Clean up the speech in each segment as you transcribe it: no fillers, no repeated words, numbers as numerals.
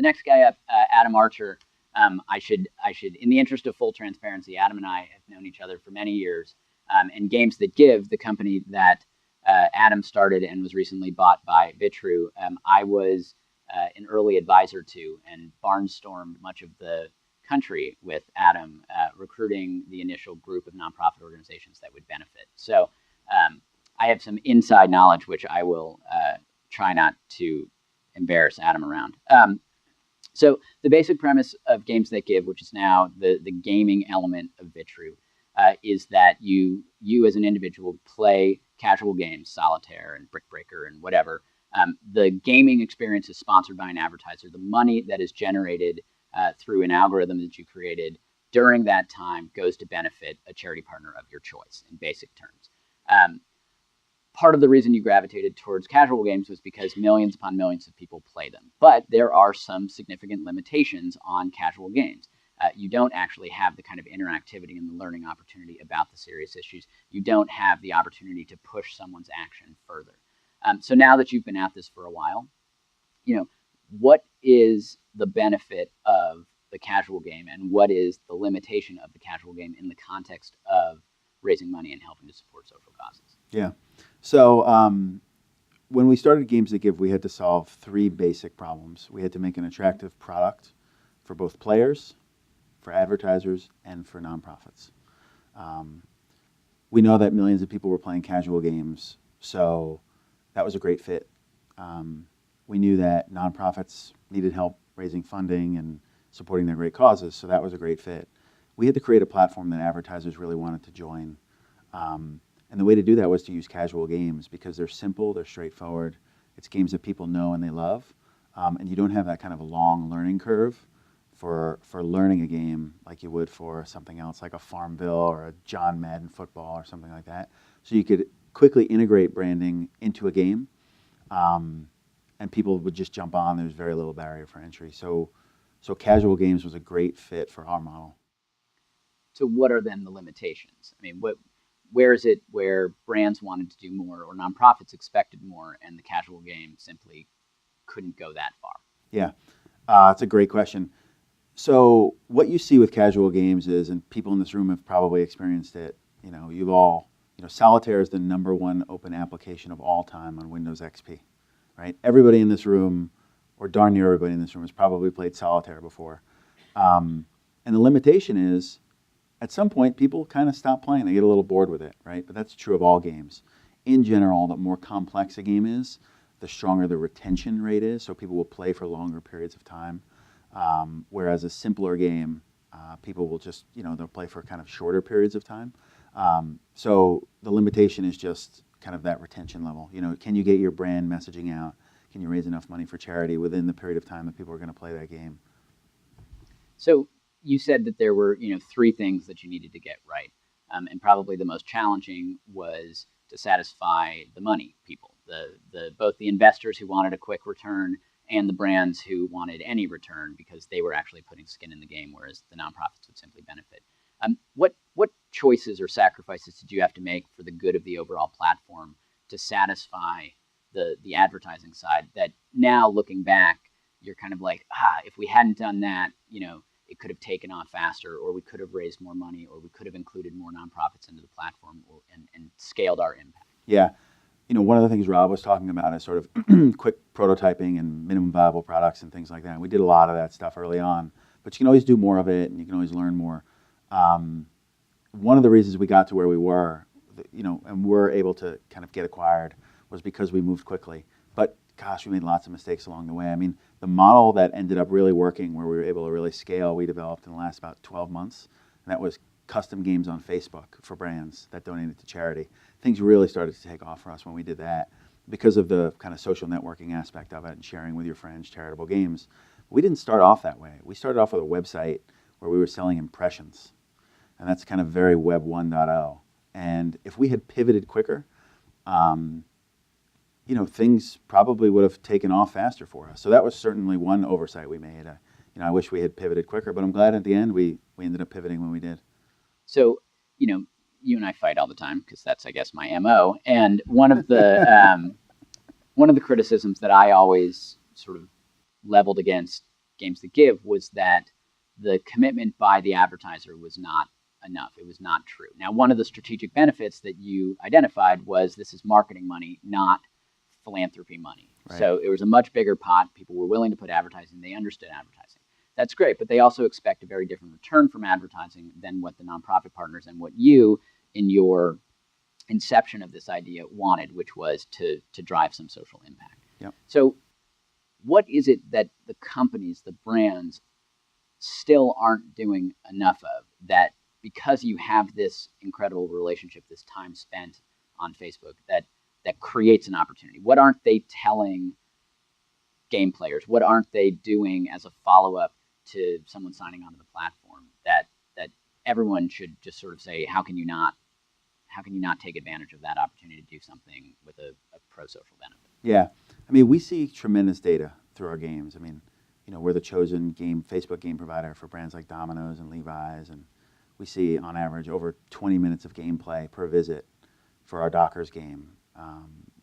next guy up, Adam Archer. I should, in the interest of full transparency, Adam and I have known each other for many years. And Games That Give, the company that Adam started and was recently bought by Vitrue, I was an early advisor to and barnstormed much of the country with Adam, recruiting the initial group of nonprofit organizations that would benefit. So I have some inside knowledge, which I will try not to embarrass Adam around. So the basic premise of Games That Give, which is now the gaming element of Vitrue, is that you as an individual play casual games, solitaire and brick breaker and whatever. The gaming experience is sponsored by an advertiser. The money that is generated through an algorithm that you created during that time goes to benefit a charity partner of your choice, in basic terms. Part of the reason you gravitated towards casual games was because millions upon millions of people play them. But there are some significant limitations on casual games. You don't actually have the kind of interactivity and the learning opportunity about the serious issues. You don't have the opportunity to push someone's action further. So now that you've been at this for a while, what is the benefit of the casual game and what is the limitation of the casual game in the context of raising money and helping to support social causes? Yeah. So when we started Games That Give, we had to solve three basic problems. We had to make an attractive product for both players, for advertisers, and for nonprofits. We know that millions of people were playing casual games, so that was a great fit. We knew that nonprofits needed help raising funding and supporting their great causes, so that was a great fit. We had to create a platform that advertisers really wanted to join. And the way to do that was to use casual games because they're simple, they're straightforward. It's games that people know and they love. And you don't have that kind of a long learning curve for learning a game like you would for something else like a Farmville or a John Madden football or something like that. So you could quickly integrate branding into a game and people would just jump on. There's very little barrier for entry. So casual games was a great fit for our model. So what are then the limitations? I mean, where is it where brands wanted to do more or nonprofits expected more and the casual game simply couldn't go that far? Yeah, it's a great question. So what you see with casual games is, and people in this room have probably experienced it, Solitaire is the #1 open application of all time on Windows XP, right? Everybody in this room, or darn near everybody in this room, has probably played Solitaire before. And the limitation is, at some point, people kind of stop playing. They get a little bored with it, right? But that's true of all games. In general, the more complex a game is, the stronger the retention rate is, so people will play for longer periods of time. Whereas a simpler game, people will just, they'll play for kind of shorter periods of time. So the limitation is just kind of that retention level. Can you get your brand messaging out? Can you raise enough money for charity within the period of time that people are going to play that game? So you said that there were, 3 things that you needed to get right. And probably the most challenging was to satisfy the money people, both the investors who wanted a quick return and the brands who wanted any return because they were actually putting skin in the game, whereas the nonprofits would simply benefit. What choices or sacrifices did you have to make for the good of the overall platform to satisfy the advertising side that now looking back, you're kind of like, if we hadn't done that, it could have taken off faster, or we could have raised more money, or we could have included more nonprofits into the platform and scaled our impact? Yeah. One of the things Rob was talking about is sort of quick prototyping and minimum viable products and things like that. And we did a lot of that stuff early on, but you can always do more of it and you can always learn more. One of the reasons we got to where we were, and were able to kind of get acquired was because we moved quickly. But gosh, we made lots of mistakes along the way. I mean, the model that ended up really working, where we were able to really scale, we developed in the last about 12 months. And that was custom games on Facebook for brands that donated to charity. Things really started to take off for us when we did that because of the kind of social networking aspect of it and sharing with your friends charitable games. We didn't start off that way. We started off with a website where we were selling impressions. And that's kind of very Web 1.0. And if we had pivoted quicker, things probably would have taken off faster for us. So that was certainly one oversight we made. I wish we had pivoted quicker, but I'm glad at the end we ended up pivoting when we did. So, you and I fight all the time because that's, I guess, my MO. And one of the criticisms that I always sort of leveled against Games That Give was that the commitment by the advertiser was not enough. It was not true. Now, one of the strategic benefits that you identified was this is marketing money, not philanthropy money. Right. So it was a much bigger pot. People were willing to put advertising. They understood advertising. That's great, but they also expect a very different return from advertising than what the nonprofit partners and what you, in your inception of this idea, wanted, which was to drive some social impact. Yep. So what is it that the companies, the brands, still aren't doing enough of, that because you have this incredible relationship, this time spent on Facebook, that creates an opportunity? What aren't they telling game players? What aren't they doing as a follow-up to someone signing onto the platform that everyone should just sort of say, how can you not take advantage of that opportunity to do something with a pro-social benefit? Yeah. I mean, we see tremendous data through our games. I mean, we're the chosen Facebook game provider for brands like Domino's and Levi's, and we see on average over 20 minutes of gameplay per visit for our Dockers game.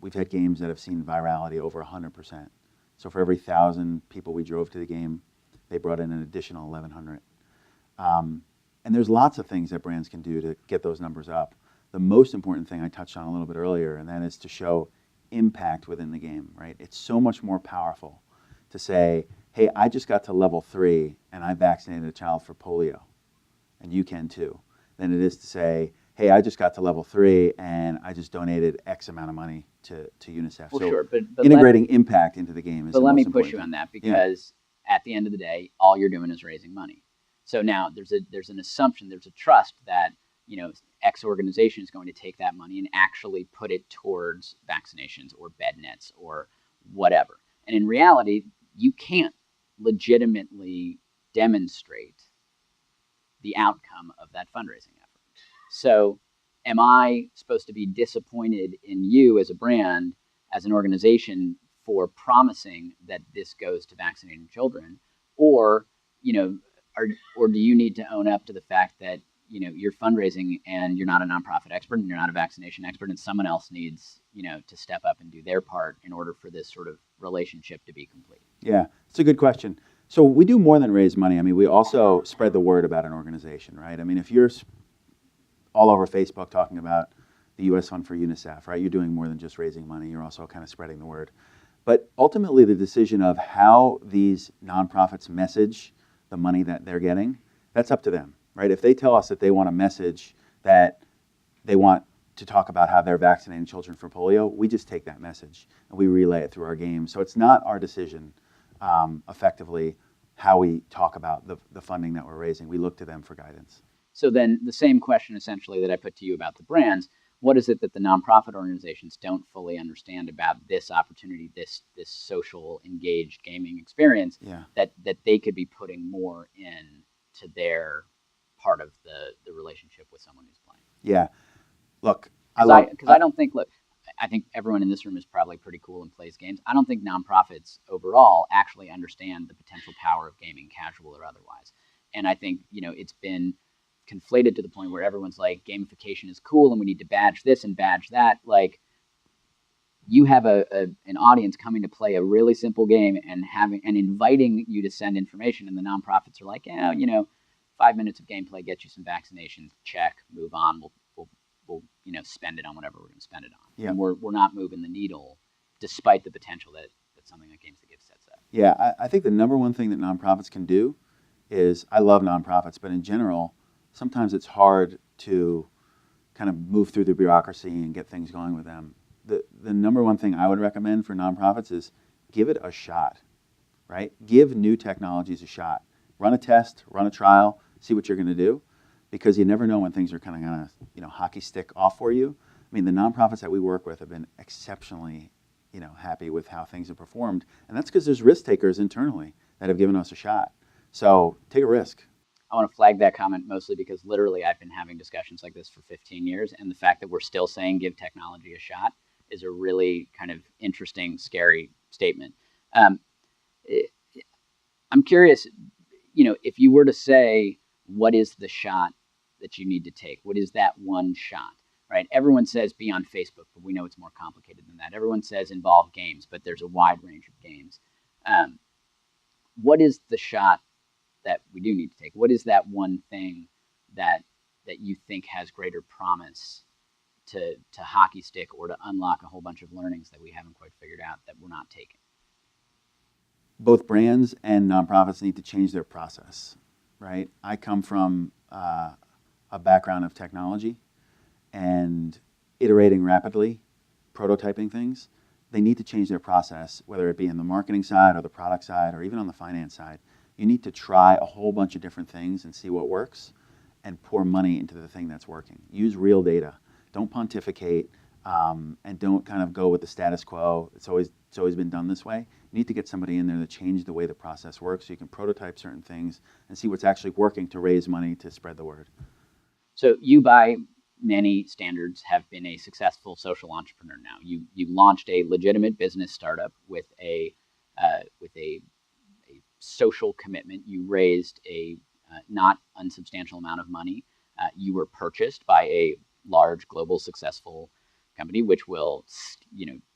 We've had games that have seen virality over 100%. So for every 1,000 people we drove to the game, they brought in an additional 1,100. And there's lots of things that brands can do to get those numbers up. The most important thing I touched on a little bit earlier, and that is to show impact within the game, right? It's so much more powerful to say, hey, I just got to level 3 and I vaccinated a child for polio, and you can too, than it is to say, hey, I just got to level 3 and I just donated X amount of money to UNICEF. Well, so sure, but integrating impact into the game is the But let most me push important you on thing. that, because at the end of the day, all you're doing is raising money. So now there's an assumption, there's a trust that X organization is going to take that money and actually put it towards vaccinations or bed nets or whatever. And in reality, you can't legitimately demonstrate the outcome of that fundraising effort. So am I supposed to be disappointed in you as a brand, as an organization, for promising that this goes to vaccinating children? Or, or do you need to own up to the fact that you're fundraising and you're not a nonprofit expert and you're not a vaccination expert, and someone else needs to step up and do their part in order for this sort of relationship to be complete? Yeah, it's a good question. So we do more than raise money. I mean, we also spread the word about an organization, right? I mean, if you're all over Facebook talking about the U.S. Fund for UNICEF, right, you're doing more than just raising money. You're also kind of spreading the word. But ultimately, the decision of how these nonprofits message the money that they're getting, that's up to them, right? If they tell us that they want a message that they want to talk about how they're vaccinating children for polio, we just take that message and we relay it through our game. So it's not our decision, effectively, how we talk about the funding that we're raising. We look to them for guidance. So then the same question essentially that I put to you about the brands, what is it that the nonprofit organizations don't fully understand about this opportunity, this social engaged gaming experience, that they could be putting more in to their part of the relationship with someone who's playing? Yeah. Look, I think everyone in this room is probably pretty cool and plays games. I don't think nonprofits overall actually understand the potential power of gaming, casual or otherwise. And I think, it's been conflated to the point where everyone's like, gamification is cool and we need to badge this and badge that. Like, you have an audience coming to play a really simple game and inviting you to send information, and the nonprofits are like, 5 minutes of gameplay gets you some vaccinations, check, move on. We'll spend it on whatever we're going to spend it on. Yeah. And we're not moving the needle, despite the potential that something like Games That Give sets up. Yeah, I think the number one thing that nonprofits can do is, I love nonprofits, but in general, sometimes it's hard to kind of move through the bureaucracy and get things going with them. The number one thing I would recommend for nonprofits is give it a shot, right? Give new technologies a shot. Run a test, run a trial, see what you're going to do, because you never know when things are kind of going to, hockey stick off for you. I mean, the nonprofits that we work with have been exceptionally, happy with how things have performed, and that's because there's risk takers internally that have given us a shot. So take a risk. I want to flag that comment mostly because literally I've been having discussions like this for 15 years, and the fact that we're still saying give technology a shot is a really kind of interesting, scary statement. I'm curious, if you were to say, what is the shot that you need to take? What is that one shot, right? Everyone says be on Facebook, but we know it's more complicated than that. Everyone says involve games, but there's a wide range of games. what is the shot that we do need to take? What is that one thing that you think has greater promise to hockey stick or to unlock a whole bunch of learnings that we haven't quite figured out that we're not taking? Both brands and nonprofits need to change their process, right? I come from a background of technology and iterating rapidly, prototyping things. They need to change their process, whether it be in the marketing side or the product side or even on the finance side. You need to try a whole bunch of different things and see what works and pour money into the thing that's working. Use real data. Don't pontificate and don't kind of go with the status quo. It's always been done this way. You need to get somebody in there to change the way the process works so you can prototype certain things and see what's actually working to raise money to spread the word. So you, by many standards, have been a successful social entrepreneur now. You launched a legitimate business startup with a social commitment. You raised a not unsubstantial amount of money. You were purchased by a large global successful company, which will,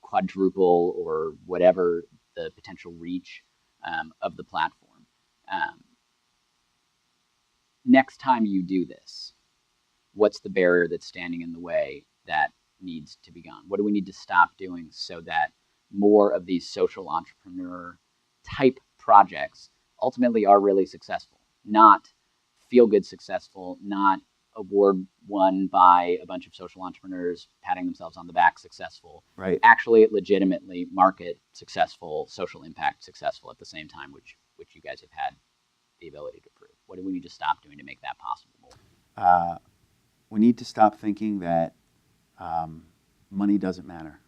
quadruple or whatever the potential reach of the platform. Next time you do this, what's the barrier that's standing in the way that needs to be gone? What do we need to stop doing so that more of these social entrepreneur type projects ultimately are really successful? Not feel-good successful, not award won by a bunch of social entrepreneurs patting themselves on the back successful. Right. Actually legitimately market successful, social impact successful at the same time, which you guys have had the ability to prove. What do we need to stop doing to make that possible? We need to stop thinking that money doesn't matter.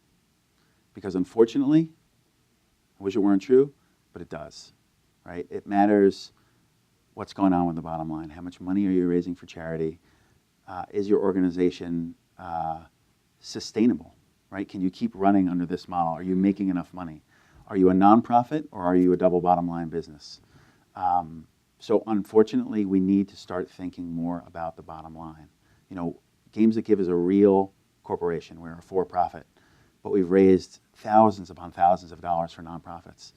Because unfortunately, I wish it weren't true, but it does, right? It matters what's going on with the bottom line. How much money are you raising for charity? Is your organization sustainable, right? Can you keep running under this model? Are you making enough money? Are you a nonprofit or are you a double bottom line business? So unfortunately, we need to start thinking more about the bottom line. Games That Give is a real corporation. We're a for-profit, but we've raised thousands upon thousands of dollars for nonprofits.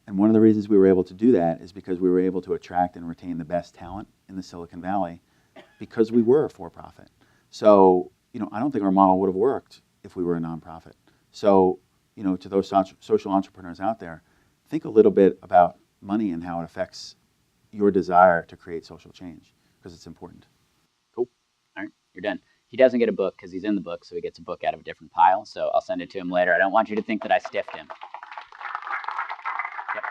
And one of the reasons we were able to do that is because we were able to attract and retain the best talent in the Silicon Valley because we were a for-profit. So, I don't think our model would have worked if we were a nonprofit. So, to those social entrepreneurs out there, think a little bit about money and how it affects your desire to create social change, because it's important. Cool. All right, you're done. He doesn't get a book because he's in the book, so he gets a book out of a different pile. So I'll send it to him later. I don't want you to think that I stiffed him. Yep.